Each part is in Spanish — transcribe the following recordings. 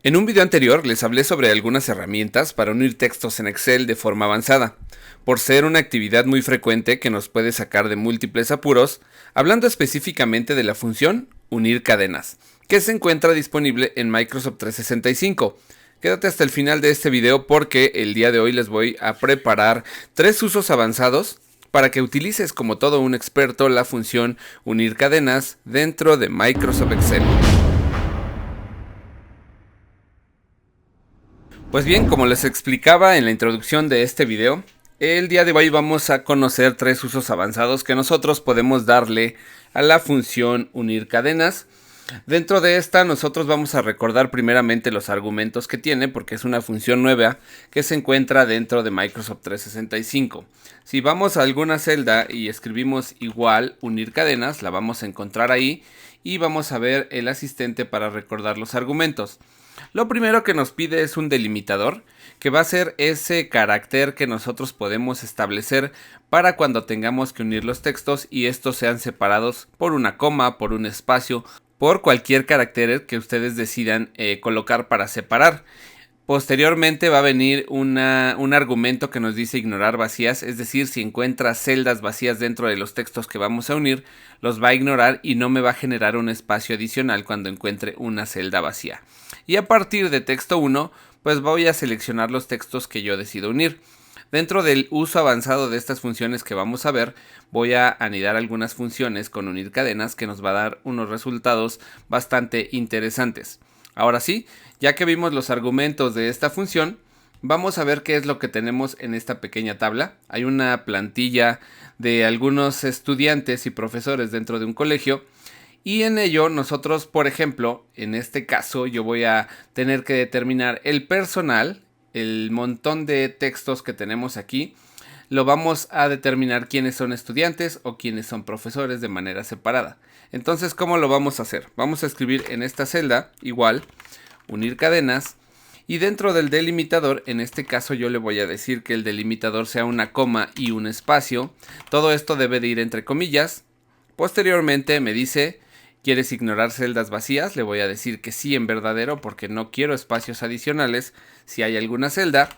En un video anterior les hablé sobre algunas herramientas para unir textos en Excel de forma avanzada, por ser una actividad muy frecuente que nos puede sacar de múltiples apuros, hablando específicamente de la función unir cadenas, que se encuentra disponible en Microsoft 365. Quédate hasta el final de este video porque el día de hoy les voy a preparar 3 usos avanzados para que utilices como todo un experto la función unir cadenas dentro de Microsoft Excel. Pues bien, como les explicaba en la introducción de este video, el día de hoy vamos a conocer 3 usos avanzados que nosotros podemos darle a la función unir cadenas. Dentro de esta nosotros vamos a recordar primeramente los argumentos que tiene, porque es una función nueva que se encuentra dentro de Microsoft 365. Si vamos a alguna celda y escribimos igual unir cadenas, la vamos a encontrar ahí y vamos a ver el asistente para recordar los argumentos. Lo primero que nos pide es un delimitador, que va a ser ese carácter que nosotros podemos establecer para cuando tengamos que unir los textos y estos sean separados por una coma, por un espacio, por cualquier carácter que ustedes decidan colocar para separar. Posteriormente va a venir un argumento que nos dice ignorar vacías, es decir, si encuentra celdas vacías dentro de los textos que vamos a unir, los va a ignorar y no me va a generar un espacio adicional cuando encuentre una celda vacía. Y a partir de texto 1, pues voy a seleccionar los textos que yo decido unir. Dentro del uso avanzado de estas funciones que vamos a ver, voy a anidar algunas funciones con unir cadenas que nos va a dar unos resultados bastante interesantes. Ahora sí, ya que vimos los argumentos de esta función, vamos a ver qué es lo que tenemos en esta pequeña tabla. Hay una plantilla de algunos estudiantes y profesores dentro de un colegio y en ello nosotros, por ejemplo, en este caso yo voy a tener que determinar el personal, el montón de textos que tenemos aquí. Lo vamos a determinar quiénes son estudiantes o quiénes son profesores de manera separada. Entonces, ¿cómo lo vamos a hacer? Vamos a escribir en esta celda, igual, unir cadenas, y dentro del delimitador, en este caso yo le voy a decir que el delimitador sea una coma y un espacio. Todo esto debe de ir entre comillas. Posteriormente me dice, ¿quieres ignorar celdas vacías? Le voy a decir que sí en verdadero porque no quiero espacios adicionales si hay alguna celda.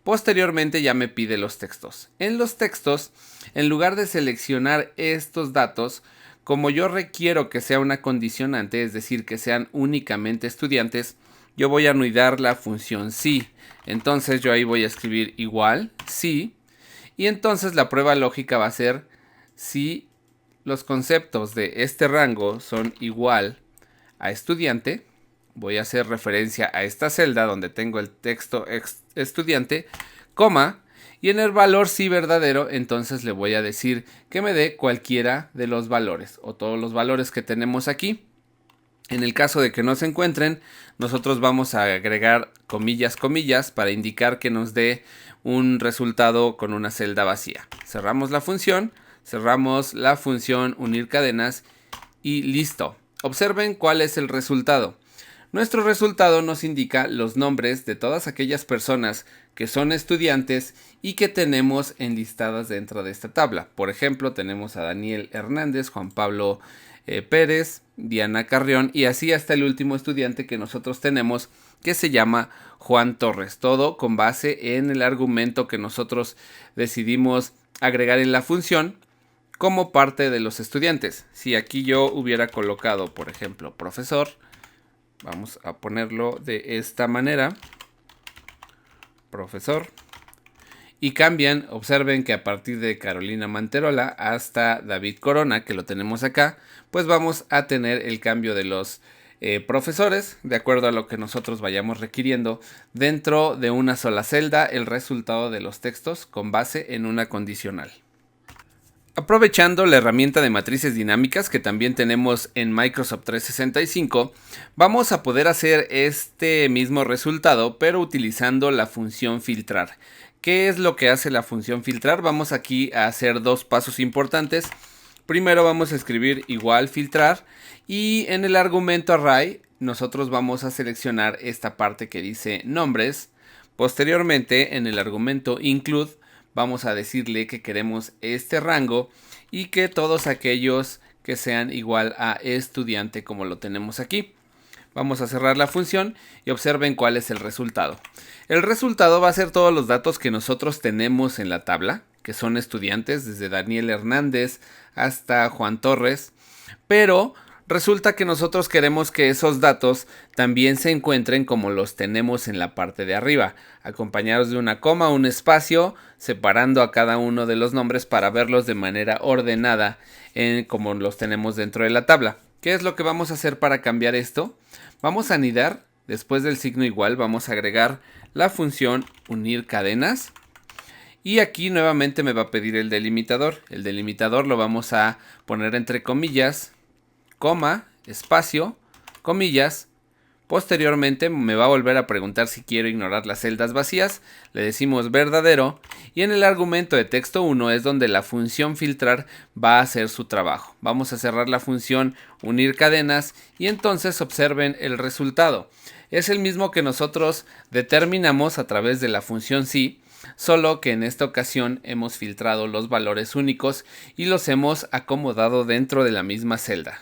Posteriormente ya me pide los textos. En los textos, en lugar de seleccionar estos datos, como yo requiero que sea una condicionante, es decir, que sean únicamente estudiantes, yo voy a anidar la función si. Entonces yo ahí voy a escribir igual, si, y entonces la prueba lógica va a ser si los conceptos de este rango son igual a estudiante. Voy a hacer referencia a esta celda donde tengo el texto estudiante, coma, y en el valor sí verdadero, entonces le voy a decir que me dé cualquiera de los valores o todos los valores que tenemos aquí. En el caso de que no se encuentren, nosotros vamos a agregar comillas, comillas para indicar que nos dé un resultado con una celda vacía. Cerramos la función unir cadenas y listo. Observen cuál es el resultado. Nuestro resultado nos indica los nombres de todas aquellas personas que son estudiantes y que tenemos enlistadas dentro de esta tabla. Por ejemplo, tenemos a Daniel Hernández, Juan Pablo Pérez, Diana Carrión y así hasta el último estudiante que nosotros tenemos, que se llama Juan Torres. Todo con base en el argumento que nosotros decidimos agregar en la función como parte de los estudiantes. Si aquí yo hubiera colocado, por ejemplo, profesor, vamos a ponerlo de esta manera, profesor, y cambian, observen que a partir de Carolina Manterola hasta David Corona, que lo tenemos acá, pues vamos a tener el cambio de los profesores, de acuerdo a lo que nosotros vayamos requiriendo, dentro de una sola celda, el resultado de los textos con base en una condicional. Aprovechando la herramienta de matrices dinámicas que también tenemos en Microsoft 365, vamos a poder hacer este mismo resultado, pero utilizando la función filtrar. ¿Qué es lo que hace la función filtrar? Vamos aquí a hacer 2 pasos importantes. Primero vamos a escribir igual filtrar y en el argumento array nosotros vamos a seleccionar esta parte que dice nombres. Posteriormente en el argumento include vamos a decirle que queremos este rango y que todos aquellos que sean igual a estudiante como lo tenemos aquí. Vamos a cerrar la función y observen cuál es el resultado. El resultado va a ser todos los datos que nosotros tenemos en la tabla, que son estudiantes, desde Daniel Hernández hasta Juan Torres, pero resulta que nosotros queremos que esos datos también se encuentren como los tenemos en la parte de arriba, acompañados de una coma, un espacio, separando a cada uno de los nombres para verlos de manera ordenada como los tenemos dentro de la tabla. ¿Qué es lo que vamos a hacer para cambiar esto? Vamos a anidar, después del signo igual vamos a agregar la función unir cadenas. Y aquí nuevamente me va a pedir el delimitador. El delimitador lo vamos a poner entre comillas, coma, espacio, comillas. Posteriormente me va a volver a preguntar si quiero ignorar las celdas vacías. Le decimos verdadero. Y en el argumento de texto 1 es donde la función filtrar va a hacer su trabajo. Vamos a cerrar la función unir cadenas y entonces observen el resultado. Es el mismo que nosotros determinamos a través de la función sí, solo que en esta ocasión hemos filtrado los valores únicos y los hemos acomodado dentro de la misma celda.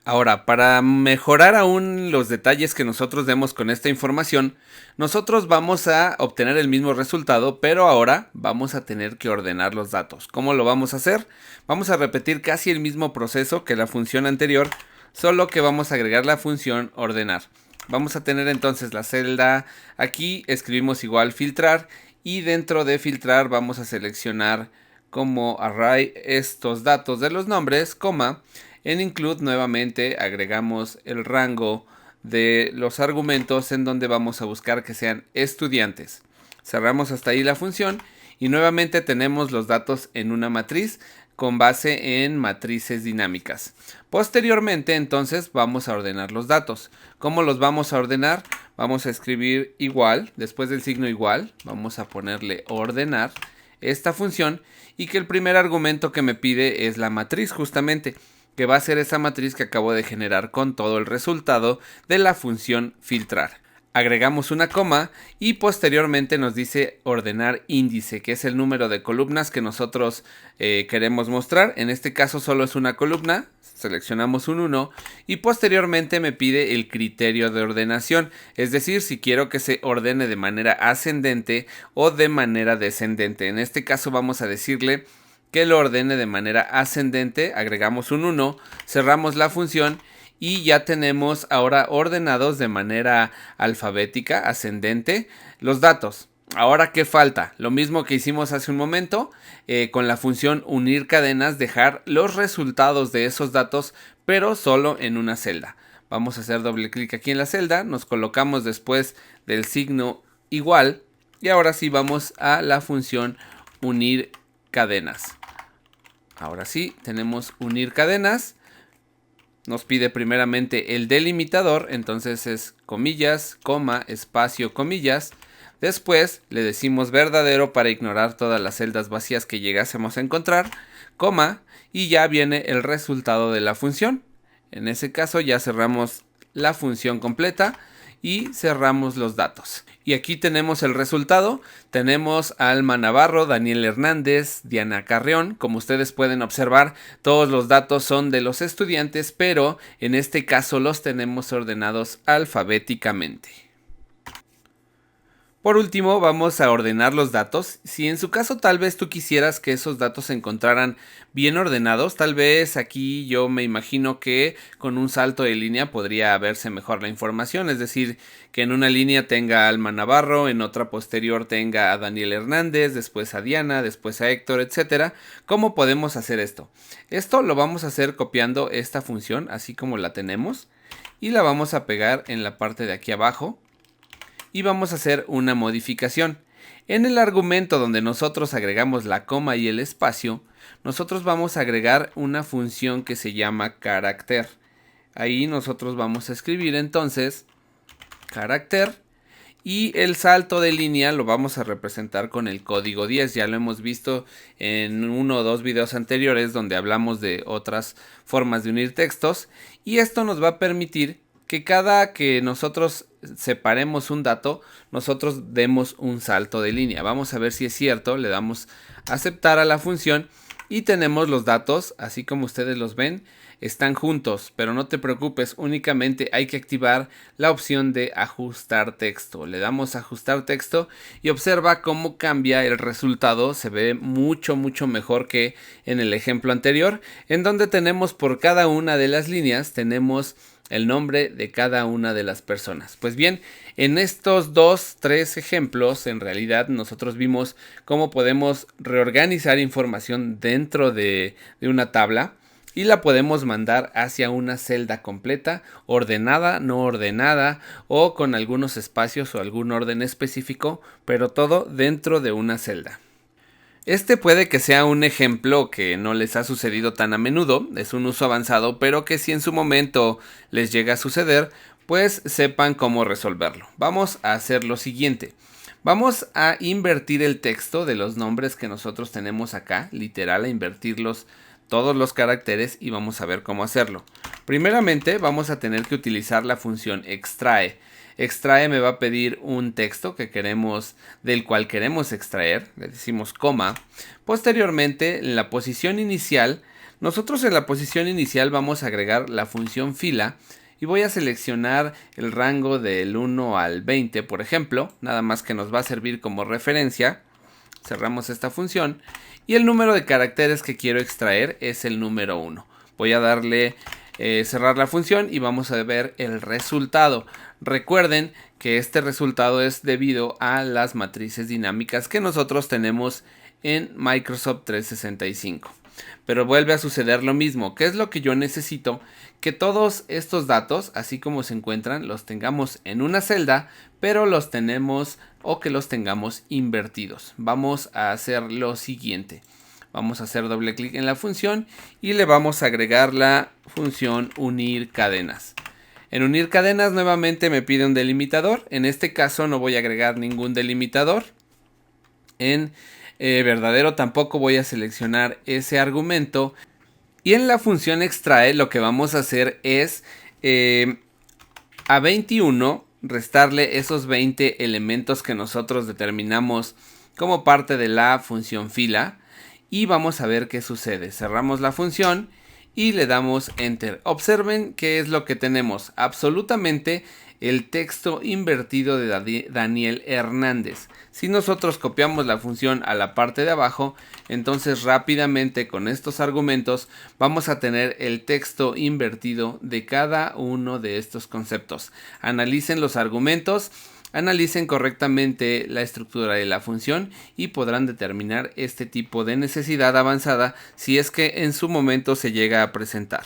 Ahora, para mejorar aún los detalles que nosotros demos con esta información, nosotros vamos a obtener el mismo resultado, pero ahora vamos a tener que ordenar los datos. ¿Cómo lo vamos a hacer? Vamos a repetir casi el mismo proceso que la función anterior, solo que vamos a agregar la función ordenar. Vamos a tener entonces la celda, aquí escribimos igual filtrar y dentro de filtrar vamos a seleccionar como array estos datos de los nombres, coma. En include nuevamente agregamos el rango de los argumentos en donde vamos a buscar que sean estudiantes. Cerramos hasta ahí la función y nuevamente tenemos los datos en una matriz con base en matrices dinámicas. Posteriormente entonces vamos a ordenar los datos. ¿Cómo los vamos a ordenar? Vamos a escribir igual, después del signo igual, vamos a ponerle ordenar esta función y que el primer argumento que me pide es la matriz justamente, que va a ser esa matriz que acabo de generar con todo el resultado de la función filtrar. Agregamos una coma y posteriormente nos dice ordenar índice, que es el número de columnas que nosotros queremos mostrar. En este caso solo es una columna, seleccionamos un 1 y posteriormente me pide el criterio de ordenación, es decir, si quiero que se ordene de manera ascendente o de manera descendente. En este caso vamos a decirle que lo ordene de manera ascendente, agregamos un 1, cerramos la función y ya tenemos ahora ordenados de manera alfabética, ascendente, los datos. Ahora, ¿qué falta? Lo mismo que hicimos hace un momento, con la función unir cadenas, dejar los resultados de esos datos, pero solo en una celda. Vamos a hacer doble clic aquí en la celda, nos colocamos después del signo igual y ahora sí vamos a la función unir cadenas. Ahora sí, tenemos unir cadenas. Nos pide primeramente el delimitador, entonces es comillas, coma, espacio, comillas. Después le decimos verdadero para ignorar todas las celdas vacías que llegásemos a encontrar, coma, y ya viene el resultado de la función. En ese caso ya cerramos la función completa y cerramos los datos. Y aquí tenemos el resultado. Tenemos a Alma Navarro, Daniel Hernández, Diana Carrión. Como ustedes pueden observar, todos los datos son de los estudiantes, pero en este caso los tenemos ordenados alfabéticamente. Por último, vamos a ordenar los datos. Si en su caso tal vez tú quisieras que esos datos se encontraran bien ordenados, tal vez aquí yo me imagino que con un salto de línea podría verse mejor la información, es decir, que en una línea tenga a Alma Navarro, en otra posterior tenga a Daniel Hernández, después a Diana, después a Héctor, etc. ¿Cómo podemos hacer esto? Esto lo vamos a hacer copiando esta función, así como la tenemos, y la vamos a pegar en la parte de aquí abajo. Y vamos a hacer una modificación. En el argumento donde nosotros agregamos la coma y el espacio, nosotros vamos a agregar una función que se llama carácter. Ahí nosotros vamos a escribir entonces carácter y el salto de línea lo vamos a representar con el código 10. Ya lo hemos visto en uno o dos videos anteriores donde hablamos de otras formas de unir textos y esto nos va a permitir que cada que nosotros separemos un dato, nosotros demos un salto de línea. Vamos a ver si es cierto, le damos a aceptar a la función Y tenemos los datos, así como ustedes los ven, están juntos, pero no te preocupes, únicamente hay que activar la opción de ajustar texto. Le damos a ajustar texto y observa cómo cambia el resultado. Se ve mucho mejor que en el ejemplo anterior, en donde tenemos por cada una de las líneas, tenemos el nombre de cada una de las personas. Pues bien, en estos 3 ejemplos, en realidad nosotros vimos cómo podemos reorganizar información dentro de una tabla y la podemos mandar hacia una celda completa, ordenada, no ordenada o con algunos espacios o algún orden específico, pero todo dentro de una celda. Este puede que sea un ejemplo que no les ha sucedido tan a menudo, es un uso avanzado, pero que si en su momento les llega a suceder, pues sepan cómo resolverlo. Vamos a hacer lo siguiente. Vamos a invertir el texto de los nombres que nosotros tenemos acá, literal, a invertirlos todos los caracteres y vamos a ver cómo hacerlo. Primeramente vamos a tener que utilizar la función extrae. Extrae me va a pedir un texto del cual queremos extraer, le decimos coma. Posteriormente, en la posición inicial, nosotros en la posición inicial vamos a agregar la función fila y voy a seleccionar el rango del 1 al 20, por ejemplo, nada más que nos va a servir como referencia. Cerramos esta función y el número de caracteres que quiero extraer es el número 1. Voy a darle cerrar la función y vamos a ver el resultado. Recuerden que este resultado es debido a las matrices dinámicas que nosotros tenemos en Microsoft 365. Pero vuelve a suceder lo mismo. ¿Qué es lo que yo necesito? Que todos estos datos, así como se encuentran, los tengamos en una celda, pero los tenemos o que los tengamos invertidos. Vamos a hacer lo siguiente. Vamos a hacer doble clic en la función y le vamos a agregar la función unir cadenas. En unir cadenas nuevamente me pide un delimitador. En este caso no voy a agregar ningún delimitador. En verdadero tampoco voy a seleccionar ese argumento. Y en la función extrae lo que vamos a hacer es a 21 restarle esos 20 elementos que nosotros determinamos como parte de la función fila. Y vamos a ver qué sucede. Cerramos la función y le damos enter. Observen qué es lo que tenemos. Absolutamente el texto invertido de Daniel Hernández. Si nosotros copiamos la función a la parte de abajo, entonces rápidamente con estos argumentos vamos a tener el texto invertido de cada uno de estos conceptos. Analicen los argumentos. Analicen correctamente la estructura de la función y podrán determinar este tipo de necesidad avanzada si es que en su momento se llega a presentar.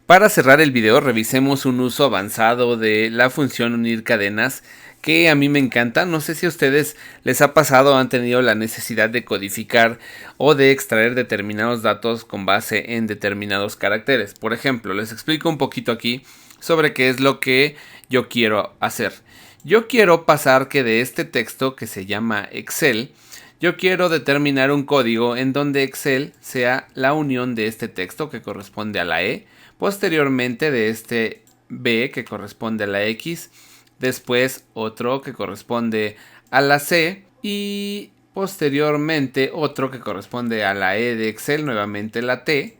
Para cerrar el video, revisemos un uso avanzado de la función unir cadenas que a mí me encanta. No sé si a ustedes les ha pasado o han tenido la necesidad de codificar o de extraer determinados datos con base en determinados caracteres. Por ejemplo, les explico un poquito aquí sobre qué es lo que yo quiero hacer. Yo quiero pasar que de este texto que se llama Excel, yo quiero determinar un código en donde Excel sea la unión de este texto que corresponde a la E, posteriormente de este B que corresponde a la X, después otro que corresponde a la C y posteriormente otro que corresponde a la E de Excel, nuevamente la T.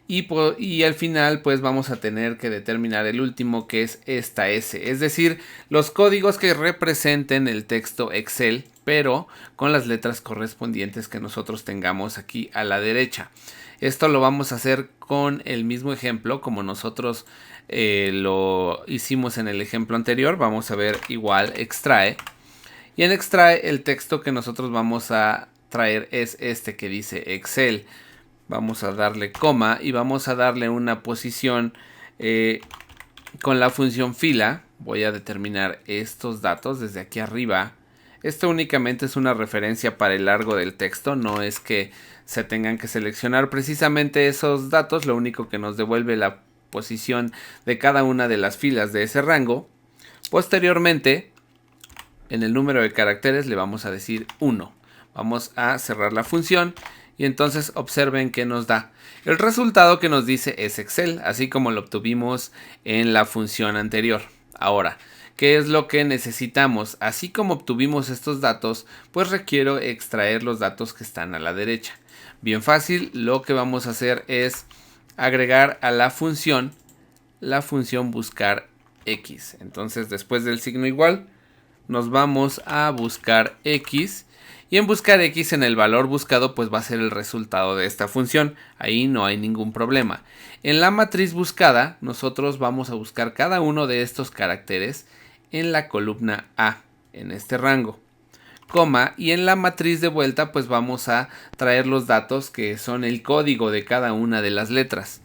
Y al final pues vamos a tener que determinar el último que es esta S, es decir, los códigos que representen el texto Excel, pero con las letras correspondientes que nosotros tengamos aquí a la derecha. Esto lo vamos a hacer con el mismo ejemplo como nosotros lo hicimos en el ejemplo anterior. Vamos a ver igual extrae. Y en extrae el texto que nosotros vamos a traer es este que dice Excel. Vamos a darle coma y vamos a darle una posición con la función fila. Voy a determinar estos datos desde aquí arriba. Esto únicamente es una referencia para el largo del texto. No es que se tengan que seleccionar precisamente esos datos. Lo único que nos devuelve la posición de cada una de las filas de ese rango. Posteriormente, en el número de caracteres le vamos a decir 1. Vamos a cerrar la función. Y entonces observen qué nos da. El resultado que nos dice es Excel, así como lo obtuvimos en la función anterior. Ahora, ¿qué es lo que necesitamos? Así como obtuvimos estos datos, pues requiero extraer los datos que están a la derecha. Bien fácil, lo que vamos a hacer es agregar a la función buscar X. Entonces después del signo igual nos vamos a buscar X. Y en buscar X, en el valor buscado, pues va a ser el resultado de esta función. Ahí no hay ningún problema. En la matriz buscada, nosotros vamos a buscar cada uno de estos caracteres en la columna A, en este rango. Coma, y en la matriz de vuelta, pues vamos a traer los datos que son el código de cada una de las letras.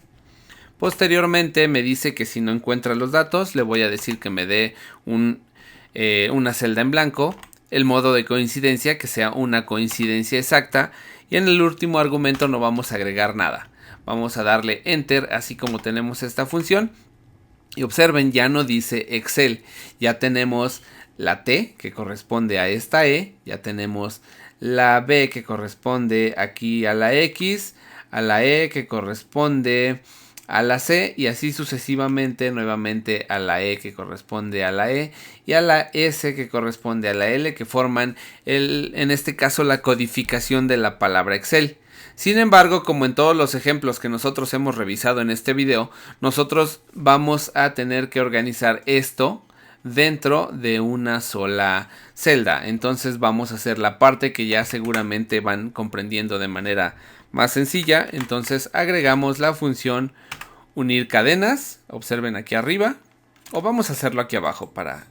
Posteriormente me dice que si no encuentra los datos, le voy a decir que me dé una celda en blanco. El modo de coincidencia, que sea una coincidencia exacta. Y en el último argumento no vamos a agregar nada. Vamos a darle Enter, así como tenemos esta función. Y observen, ya no dice Excel. Ya tenemos la T, que corresponde a esta E. Ya tenemos la B, que corresponde aquí a la X. A la E, que corresponde a la C, y así sucesivamente, nuevamente a la E, que corresponde a la E, y a la S, que corresponde a la L, que forman en este caso la codificación de la palabra Excel. Sin embargo, como en todos los ejemplos que nosotros hemos revisado en este video, nosotros vamos a tener que organizar esto dentro de una sola celda. Entonces vamos a hacer la parte que ya seguramente van comprendiendo de manera más sencilla. Entonces agregamos la función unir cadenas, observen aquí arriba, o vamos a hacerlo aquí abajo para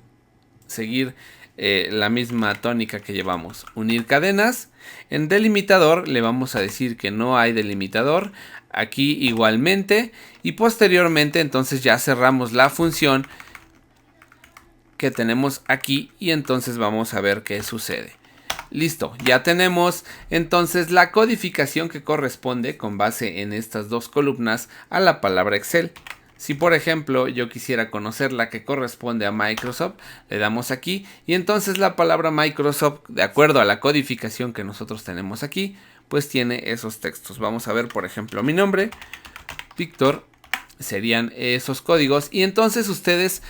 seguir la misma tónica que llevamos. Unir cadenas. En delimitador le vamos a decir que no hay delimitador, aquí igualmente, y posteriormente entonces ya cerramos la función que tenemos aquí y entonces vamos a ver qué sucede. Listo, ya tenemos entonces la codificación que corresponde con base en estas dos columnas a la palabra Excel. Si por ejemplo yo quisiera conocer la que corresponde a Microsoft, le damos aquí y entonces la palabra Microsoft, de acuerdo a la codificación que nosotros tenemos aquí, pues tiene esos textos. Vamos a ver por ejemplo mi nombre, Víctor. Serían esos códigos y entonces ustedes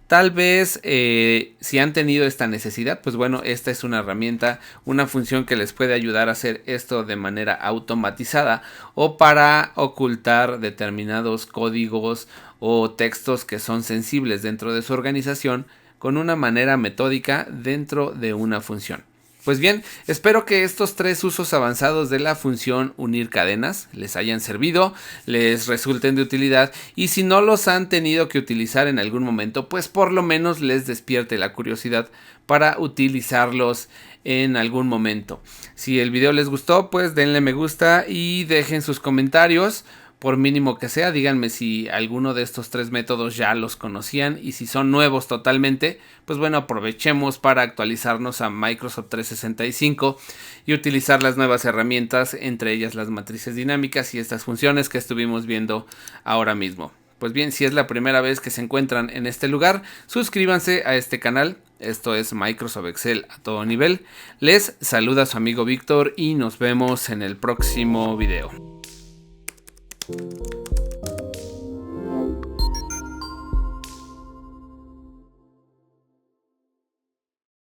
tal vez si han tenido esta necesidad, pues bueno, esta es una herramienta, una función que les puede ayudar a hacer esto de manera automatizada o para ocultar determinados códigos o textos que son sensibles dentro de su organización con una manera metódica dentro de una función. Pues bien, espero que estos tres usos avanzados de la función unir cadenas les hayan servido, les resulten de utilidad y si no los han tenido que utilizar en algún momento, pues por lo menos les despierte la curiosidad para utilizarlos en algún momento. Si el video les gustó, pues denle me gusta y dejen sus comentarios. Por mínimo que sea, díganme si alguno de estos tres métodos ya los conocían y si son nuevos totalmente, pues bueno, aprovechemos para actualizarnos a Microsoft 365 y utilizar las nuevas herramientas, entre ellas las matrices dinámicas y estas funciones que estuvimos viendo ahora mismo. Pues bien, si es la primera vez que se encuentran en este lugar, suscríbanse a este canal. Esto es Microsoft Excel a todo nivel. Les saluda su amigo Víctor y nos vemos en el próximo video.